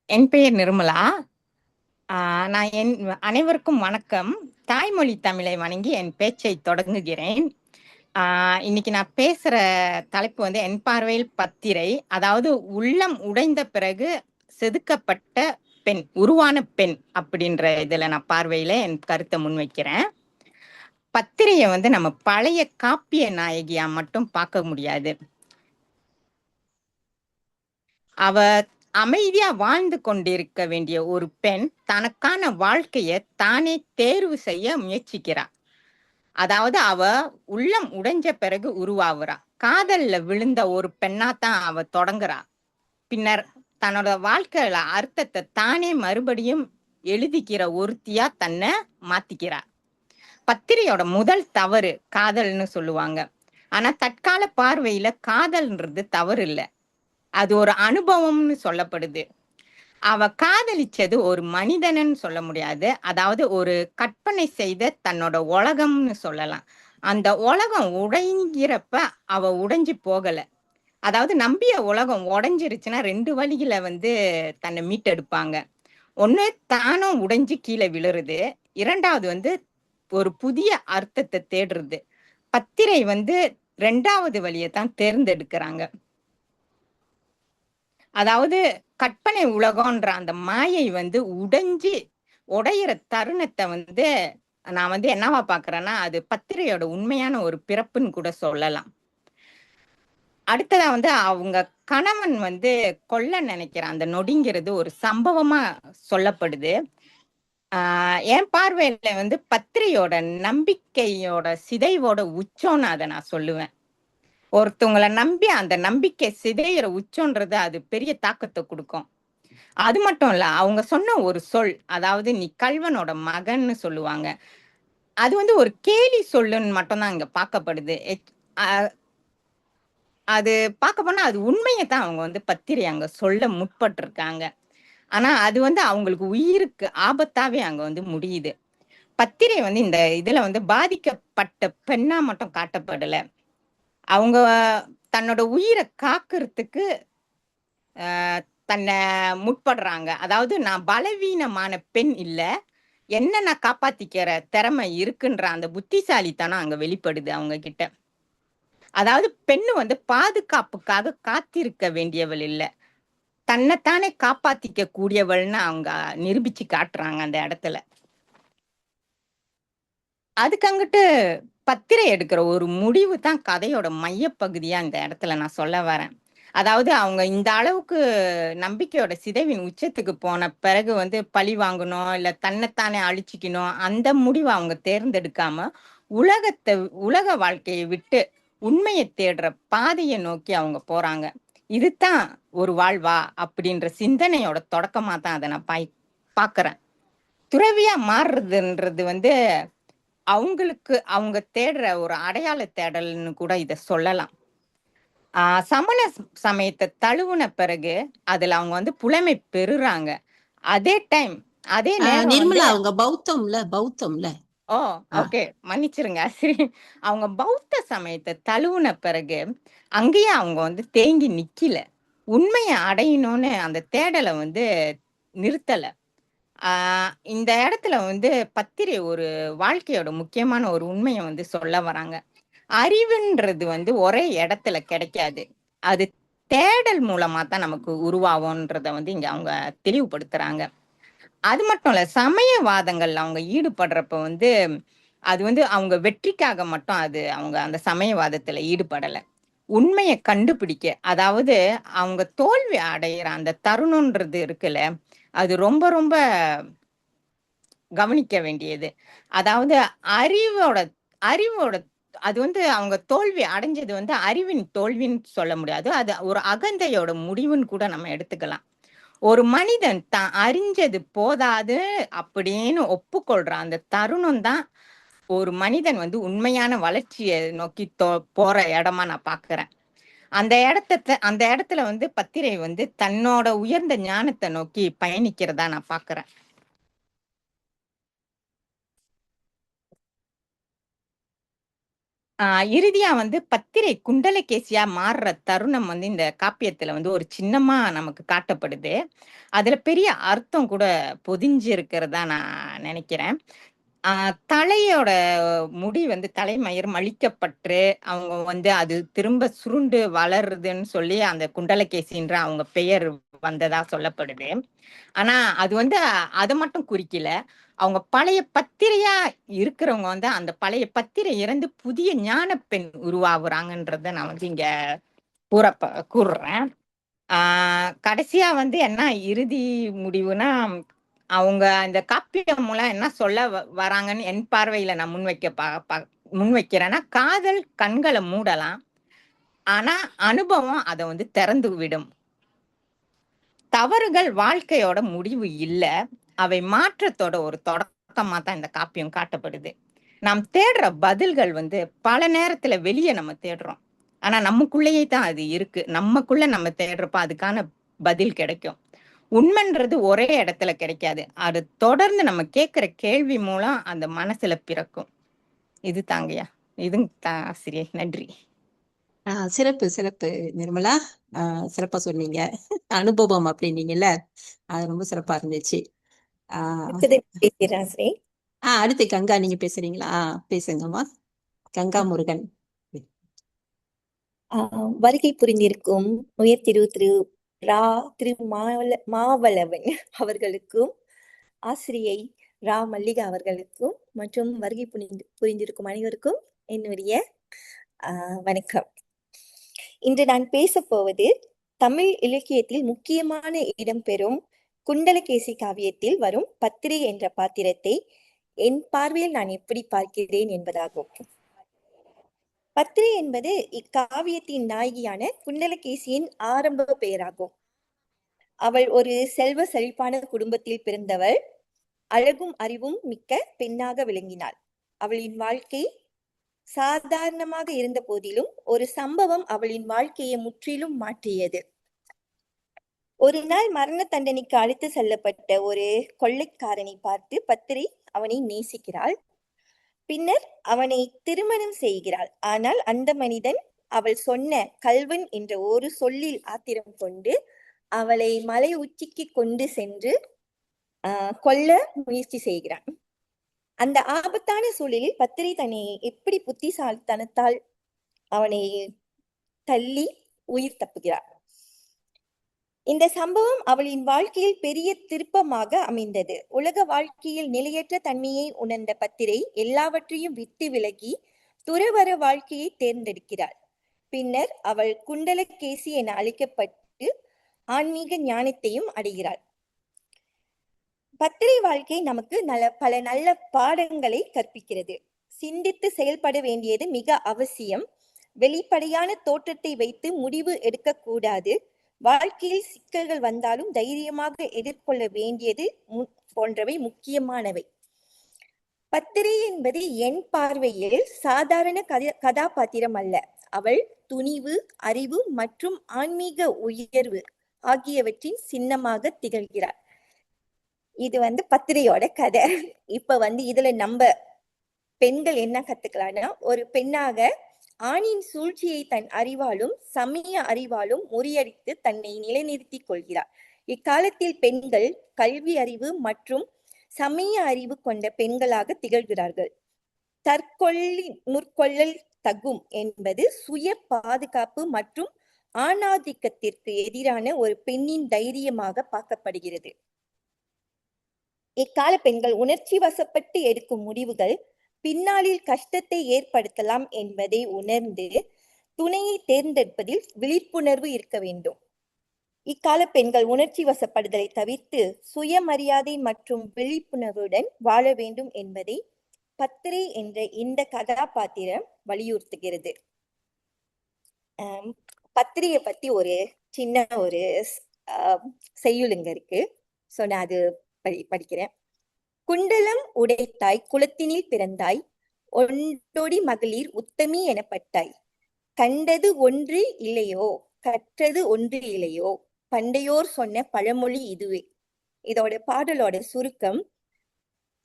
என் பெயர் நிர்மலா. நான் அனைவருக்கும் வணக்கம். தாய்மொழி தமிழை வணங்கி என் பேச்சை தொடங்குகிறேன். இன்னைக்கு நான் பேசுற தலைப்பு வந்து என் பார்வையில் பத்திரை, அதாவது உள்ளம் உடைந்த பிறகு செதுக்கப்பட்ட பெண், உருவான பெண் அப்படின்ற இதுல நான் பார்வையில என் கருத்தை முன்வைக்கிறேன். பத்திரையை வந்து நம்ம பழைய காப்பிய நாயகியா மட்டும் பார்க்க முடியாது. அவ அமைதியா வாழ்ந்து கொண்டிருக்க வேண்டிய ஒரு பெண் தனக்கான வாழ்க்கைய தானே தேர்வு செய்ய முயற்சிக்கிறார். அதாவது அவ உள்ளம் உடைஞ்ச பிறகு உருவாகுறா. காதல்ல விழுந்த ஒரு பெண்ணாத்தான் அவ தொடங்குறா. பின்னர் தன்னோட வாழ்க்கையில அர்த்தத்தை தானே மறுபடியும் எழுதிக்கிற ஒருத்தியா தன்னை மாத்திக்கிறா. பத்திரியோட முதல் தவறு காதல்னு சொல்லுவாங்க. ஆனா தற்கால பார்வையில காதல்ன்றது தவறு இல்ல, அது ஒரு அனுபவம்னு சொல்லப்படுது. அவ காதலிச்சது ஒரு மனிதனன்னு சொல்ல முடியாது. அதாவது ஒரு கற்பனை செய்த தன்னோட உலகம்னு சொல்லலாம். அந்த உலகம் உடைங்கிறப்ப அவ உடைஞ்சு போகல. அதாவது நம்பிய உலகம் உடைஞ்சிருச்சுன்னா 2 வழியில வந்து தன்னை மீட்டெடுப்பாங்க. ஒண்ணு தானும் உடைஞ்சு கீழே விழுறது. 2வது வந்து ஒரு புதிய அர்த்தத்தை தேடுறது. பத்திரை வந்து 2வது வழியை தான் தேர்ந்தெடுக்கிறாங்க. அதாவது கற்பனை உலகம்ன்ற அந்த மாயை வந்து உடையிற தருணத்தை வந்து நான் வந்து என்னவா பாக்குறேன்னா, அது பத்திரையோட உண்மையான ஒரு பிறப்புன்னு கூட சொல்லலாம். அடுத்ததா வந்து அவங்க கணவன் வந்து கொல்ல நினைக்கிற அந்த நொடிங்கிறது ஒரு சம்பவமா சொல்லப்படுது. என் பார்வையில வந்து பத்திரையோட நம்பிக்கையோட சிதைவோட உச்சம்னு அதை நான் சொல்லுவேன். ஒருத்தவங்களை நம்பி அந்த நம்பிக்கை சிதையிற உச்சம்ன்றது அது பெரிய தாக்கத்தை கொடுக்கும். அது மட்டும் இல்ல, அவங்க சொன்ன ஒரு சொல், அதாவது நீ கள்வனோட மகன்னு சொல்லுவாங்க. அது வந்து ஒரு கேலி சொல்லுன்னு மட்டும்தான் இங்க பார்க்கப்படுது. அது பார்க்க போனா அது உண்மையத்தான் அவங்க வந்து பத்திரை அங்க சொல்ல முற்பட்டிருக்காங்க. ஆனா அது வந்து அவங்களுக்கு உயிருக்கு ஆபத்தாவே அங்க வந்து முடியுது. பத்திரை வந்து இந்த இதுல வந்து பாதிக்கப்பட்ட பெண்ணா மட்டும் காட்டப்படல. அவங்க தன்னோட உயிரை காக்கிறதுக்கு தன்னை முற்படுறாங்க. அதாவது நான் பலவீனமான பெண் இல்ல, என்ன நான் காப்பாத்திக்கிற திறமை இருக்குன்ற அந்த புத்திசாலித்தனம் அங்க வெளிப்படுது அவங்க கிட்ட. அதாவது பெண்ணு வந்து பாதுகாப்புக்காக காத்திருக்க வேண்டியவள் இல்ல, தன்னைத்தானே காப்பாத்திக்க கூடியவள்னு அவங்க நிரூபிச்சு காட்டுறாங்க அந்த இடத்துல. அதுக்கு அங்கிட்டு பத்திரை எடுக்கிற ஒரு முடிவு தான் கதையோட மையப்பகுதியா இந்த இடத்துல நான் சொல்ல வரேன். அதாவது அவங்க இந்த அளவுக்கு நம்பிக்கையோட சிதைவின் உச்சத்துக்கு போன பிறகு வந்து பழி வாங்கணும், இல்ல தன்னைத்தானே அழிச்சிக்கணும், அந்த முடிவை அவங்க தேர்ந்தெடுக்காம உலகத்தை உலக வாழ்க்கையை விட்டு உண்மையை தேடுற பாதையை நோக்கி அவங்க போறாங்க. இதுதான் ஒரு வாழ்வா அப்படின்ற சிந்தனையோட தொடக்கமா தான் அதை நான் பாக்குறேன். துறவியா மாறுறதுன்றது வந்து அவங்களுக்கு அவங்க தேடுற ஒரு அடையாள தேடல்னு கூட இத சொல்லலாம். சமண சமயத்தை தழுவுன பிறகு அதுல அவங்க வந்து புலமை பெறுறாங்க. அதே டைம் அதே நேரம் வந்து நிர்மலா அவங்க பௌத்தம்ல. ஓ ஓகே, மன்னிச்சிருங்க. சரி, அவங்க பௌத்த சமயத்தை தழுவுன பிறகு அங்கேயே அவங்க வந்து தேங்கி நிக்கல. உண்மையை அடையணும்னு அந்த தேடலை வந்து நிறுத்தல. இந்த இடத்துல வந்து பத்திரை ஒரு வாழ்க்கையோட முக்கியமான ஒரு உண்மையை வந்து சொல்ல வராங்க. அறிவுன்றது வந்து ஒரே இடத்துல கிடைக்காது, அது தேடல் மூலமா தான் நமக்கு உருவாகும்ன்றத வந்து இங்க அவங்க தெளிவுபடுத்துறாங்க. அது மட்டும் இல்ல, சமயவாதங்கள்ல அவங்க ஈடுபடுறப்ப வந்து அது வந்து அவங்க வெற்றிக்காக மட்டும் அது அவங்க அந்த சமயவாதத்துல ஈடுபடல, உண்மையை கண்டுபிடிக்க. அதாவது அவங்க தோல்வி அடையிற அந்த தருணம்ன்றது இருக்குல்ல, அது ரொம்ப ரொம்ப கவனிக்க வேண்டியது. அதாவது அறிவோட அறிவோட அது வந்து அவங்க தோல்வி அடைஞ்சது வந்து அறிவின் தோல்வின்னு சொல்ல முடியாது, அது ஒரு அகந்தையோட முடிவுன்னு கூட நம்ம எடுத்துக்கலாம். ஒரு மனிதன் தான் அறிஞ்சது போதாது அப்படின்னு ஒப்புக்கொள்ற அந்த தருணம் தான் ஒரு மனிதன் வந்து உண்மையான வளர்ச்சியை நோக்கி போற இடமா நான் பாக்குறேன். அந்த இடத்துல வந்து பத்திரை வந்து தன்னோட உயர்ந்த ஞானத்தை நோக்கி பயணிக்கிறதா நான் பாக்குறேன். இறுதியா வந்து பத்திரை குண்டலகேசியா மாறுற தருணம் வந்து இந்த காப்பியத்துல வந்து ஒரு சின்னமா நமக்கு காட்டப்படுது. அதுல பெரிய அர்த்தம் கூட பொதிஞ்சு இருக்கிறதா நான் நினைக்கிறேன். ஆ தலையோட முடி வந்து தலைமயிர் அழிக்கப்பட்டு, அவங்க வந்து அது திரும்ப சுருண்டு வளருதுன்னு சொல்லி அந்த குண்டலகேசின்ற அவங்க பெயர் வந்ததா சொல்லப்படுது. ஆனா அது வந்து அத மட்டும் குறிக்கல. அவங்க பழைய பத்திரையா இருக்கிறவங்க வந்து அந்த பழைய பத்திரை இறந்து புதிய ஞான பெண் உருவாகுறாங்கன்றத நான் வந்து இங்க கூறுறேன். கடைசியா வந்து என்ன இறுதி முடிவுனா, அவங்க இந்த காப்பியம் மூலம் என்ன சொல்ல வராங்கன்னு என் பார்வையில நான் முன்வைக்கிறேன்னா, காதல் கண்கள மூடலாம். ஆனா, அனுபவம் அத வந்து திறந்து விடும். தவறுகள் வாழ்க்கையோட முடிவு இல்ல. அவை மாற்றத்தோட ஒரு தொடக்கமா தான் இந்த காப்பியம் காட்டப்படுது. நாம் தேடுற பதில்கள் வந்து பல நேரத்துல வெளிய நம்ம தேடுறோம். ஆனா நமக்குள்ளேயே தான் அது இருக்கு. நமக்குள்ள நம்ம தேடுறப்ப அதுக்கான பதில் கிடைக்கும். உண்மைன்றது ஒரே இடத்துல கிடைக்காது. அது தொடர்ந்து நம்ம கேட்கிற கேள்வி மூலம் அந்த மனசுல பிறக்கும். இது தாங்கய்யா. இதுங்க தான் ஆசிரியை. நன்றி. சிறப்பு சிறப்பு நிர்மலா. சிறப்பா சொன்னீங்க. அனுபவம் அப்படின்னீங்கல்ல, அது ரொம்ப சிறப்பா இருந்துச்சு. ஆஹ் பேசுகிறேன் ஸ்ரீ. அடுத்து கங்கா நீங்க பேசுறீங்களா? பேசுங்கம்மா. கங்கா முருகன். வருகை புரிந்திருக்கும் உயர் திரு மாவளவன் அவர்களுக்கும், ஆசிரியை ரா மல்லிகா அவர்களுக்கும் மற்றும் வருகை புரிந்திருக்கும் அனைவருக்கும் என்னுடைய வணக்கம். இன்று நான் பேசப் போவது தமிழ் இலக்கியத்தில் முக்கியமான இடம்பெறும் குண்டலகேசி காவியத்தில் வரும் பத்திரை என்ற பாத்திரத்தை என் பார்வையில் நான் எப்படி பார்க்கிறேன் என்பதாகும். பத்திரை என்பது இக்காவியத்தின் நாயகியான குண்டலகேசியின் ஆரம்ப பெயராகும். அவள் ஒரு செல்வ செழிப்பான குடும்பத்தில் பிறந்தவள். அழகும் அறிவும் மிக்க பெண்ணாக விளங்கினாள். அவளின் வாழ்க்கை சாதாரணமாக இருந்த போதிலும் ஒரு சம்பவம் அவளின் வாழ்க்கையை முற்றிலும் மாற்றியது. ஒரு நாள் மரண தண்டனைக்கு அழைத்து செல்லப்பட்ட ஒரு கொள்ளைக்காரனை பார்த்து பத்திரை அவனை நேசிக்கிறாள். பின்னர் அவனை திருமணம் செய்கிறாள். ஆனால் அந்த மனிதன் அவள் சொன்ன கல்வன் என்ற ஒரு சொல்லில் ஆத்திரம் கொண்டு அவளை மலை உச்சிக்கு கொண்டு சென்று கொல்ல முயற்சி செய்கிறான். அந்த ஆபத்தான சூழலில் பத்திரை தன்னை எப்படி புத்திசாலித்தனத்தால் அவனை தள்ளி உயிர் தப்புகிறார். இந்த சம்பவம் அவளின் வாழ்க்கையில் பெரிய திருப்பமாக அமைந்தது. உலக வாழ்க்கையில் நிலையற்ற தன்மையை உணர்ந்த பத்திரை எல்லாவற்றையும் விட்டு விலகி துறவற வாழ்க்கையை தேர்ந்தெடுக்கிறாள். பின்னர் அவள் குண்டலகேசி என அழைக்கப்பட்டு ஆன்மீக ஞானத்தையும் அடைகிறாள். பத்திரை வாழ்க்கை நமக்கு பல நல்ல பாடங்களை கற்பிக்கிறது. சிந்தித்து செயல்பட வேண்டியது மிக அவசியம். வெளிப்படையான தோற்றத்தை வைத்து முடிவு எடுக்கக்கூடாது. வாழ்க்கையில் சிக்கல்கள் வந்தாலும் தைரியமாக எதிர்கொள்ள வேண்டியது போன்றவை முக்கியமானவை. பத்திரை என்பது என் பார்வையில் சாதாரண கதாபாத்திரம் அல்ல. அவள் துணிவு, அறிவு மற்றும் ஆன்மீக உயர்வு ஆகியவற்றின் சின்னமாக திகழ்கிறாள். இது பத்திரையோட கதை. இப்ப இதுல நம்ம பெண்கள் என்ன கத்துக்கலாம்னா, ஒரு பெண்ணாக ஆணின் சூழ்ச்சியை தன் அறிவாலும் சமய அறிவாலும் முறியடித்து தன்னை நிலைநிறுத்திக் கொள்கிறார். இக்காலத்தில் பெண்கள் கல்வி அறிவு மற்றும் சமய அறிவு கொண்ட பெண்களாக திகழ்கிறார்கள். முற்கொள்ளல் தகும் என்பது சுய பாதுகாப்பு மற்றும் ஆணாதிக்கத்திற்கு எதிரான ஒரு பெண்ணின் தைரியமாக பார்க்கப்படுகிறது. இக்கால பெண்கள் உணர்ச்சி வசப்பட்டு எடுக்கும் முடிவுகள் பின்னாளில் கஷ்டத்தை ஏற்படுத்தலாம் என்பதை உணர்ந்து துணையை தேர்ந்தெடுப்பதில் விழிப்புணர்வு இருக்க வேண்டும். இக்கால பெண்கள் உணர்ச்சி வசப்படுதலை தவிர்த்து சுயமரியாதை மற்றும் விழிப்புணர்வுடன் வாழ வேண்டும் என்பதை பத்திரை என்ற இந்த கதாபாத்திரம் வலியுறுத்துகிறது. பத்திரையை பத்தி ஒரு சின்ன ஒரு செய்யுளுங்க இருக்கு. சோ நான் அது படிக்கிறேன். குண்டலம் உடைத்தாய், குலத்தினில் பிறந்தாய், ஒன்றொடி மகளிர் உத்தமி எனப்பட்டாய். கண்டது ஒன்று இல்லையோ, கற்றது ஒன்று இல்லையோ, பண்டையோர் சொன்ன பழமொழி இதுவே. இதோட பாடலோட சுருக்கம்: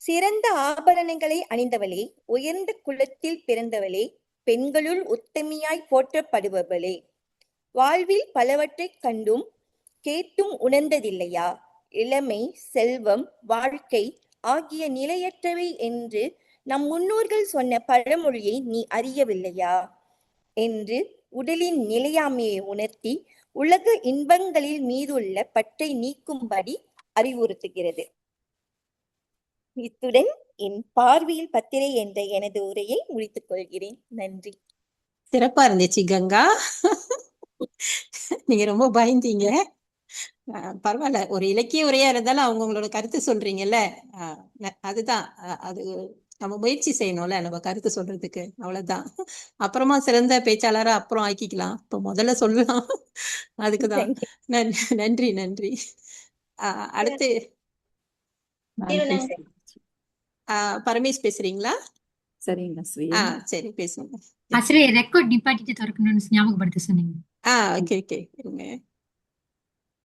சிறந்த ஆபரணங்களை அணிந்தவளே, உயர்ந்த குலத்தில் பிறந்தவளே, பெண்களுள் உத்தமியாய் போற்றப்படுபவளே, வாழ்வில் பலவற்றைக் கண்டும் கேட்டும் உணர்ந்ததில்லையா? இளமை, செல்வம், வாழ்க்கை ஆகிய நிலையற்றவை என்று நம் முன்னோர்கள் சொன்ன பழமொழியை நீ அறியவில்லையா என்று உடலின் நிலையாமையை உணர்த்தி உலக இன்பங்களில் மீதுள்ள பற்றை நீக்கும்படி அறிவுறுத்துகிறது. இத்துடன் என் பார்வையில் பத்திரை என்ற எனது உரையை முடித்துக் கொள்கிறேன். நன்றி. சிறப்பா இருந்துச்சு கங்கா. நீங்க ரொம்ப பயந்தீங்க. பரவாயில்ல, ஒரு இலக்கிய உரையா இருந்தாலும் அவங்களோட கருத்து சொல்றீங்கல்ல, அதுதான். அது நம்ம முயற்சி செய்யணும்ல, நம்ம கருத்து சொல்றதுக்கு, அவ்வளவுதான். அப்புறமா சிறந்த பேச்சாளரா அப்புறம் ஆக்கிக்கலாம், இப்ப முதல்ல சொல்லலாம். அதுக்குதான். நன்றி நன்றி. அடுத்து பரமேஷ் பேசுறீங்களா? சரிங்க சரி, பேசுங்க. ஆசிரியர் ரெக்கார்ட் நிப்பாட்டிட்டு திறக்கணும்னு ஞாபகப்படுத்த சொன்னீங்க. ஓகே இருங்க.